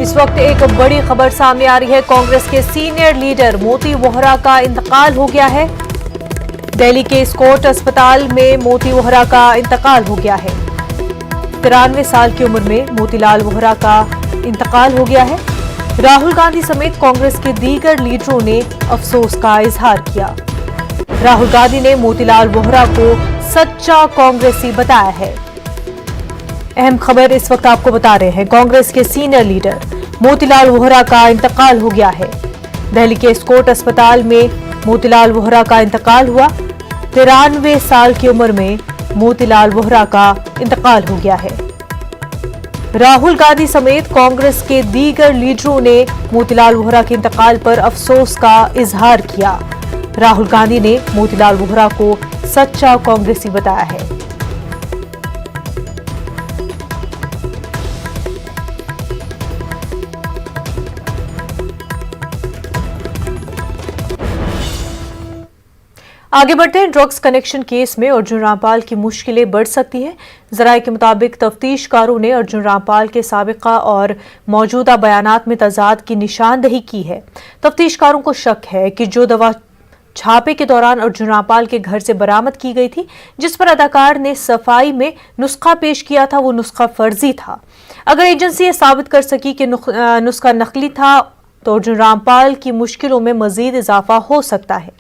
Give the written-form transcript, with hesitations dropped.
इस वक्त एक बड़ी खबर सामने आ रही है। कांग्रेस के सीनियर लीडर मोती वोहरा का इंतकाल हो गया है। दिल्ली के स्कॉट अस्पताल में मोती वोहरा का इंतकाल हो गया है। 93 साल की उम्र में मोतीलाल वोहरा का इंतकाल हो गया है। राहुल गांधी समेत कांग्रेस के दीगर लीडरों ने अफसोस का इजहार किया। राहुल गांधी ने मोतीलाल वोहरा को सच्चा कांग्रेसी बताया है। अहम खबर इस वक्त आपको बता रहे हैं। कांग्रेस के सीनियर लीडर मोतीलाल वोहरा का इंतकाल हो गया है। दिल्ली के स्कॉट अस्पताल में मोतीलाल वोहरा का इंतकाल हुआ। 93 साल की उम्र में मोतीलाल वोहरा का इंतकाल हो गया है। राहुल गांधी समेत कांग्रेस के दीगर लीडरों ने मोतीलाल वोहरा के इंतकाल पर अफसोस का इजहार किया। राहुल गांधी ने मोतीलाल वोहरा को सच्चा कांग्रेसी बताया है। आगे बढ़ते हैं। ड्रग्स कनेक्शन केस में अर्जुन रामपाल की मुश्किलें बढ़ सकती हैं। जराये के मुताबिक तफ्तीशकारों ने अर्जुन रामपाल के साबिका और मौजूदा बयानात में तजाद की निशानदही की है। तफ्तीशकारों को शक है कि जो दवा छापे के दौरान अर्जुन रामपाल के घर से बरामद की गई थी, जिस पर अदाकार ने सफाई में नुस्खा पेश किया था, वो नुस्खा फर्जी था। अगर एजेंसी ये साबित कर सकी कि नुस्खा नकली था तो अर्जुन रामपाल की मुश्किलों में मजीद इजाफा हो सकता है।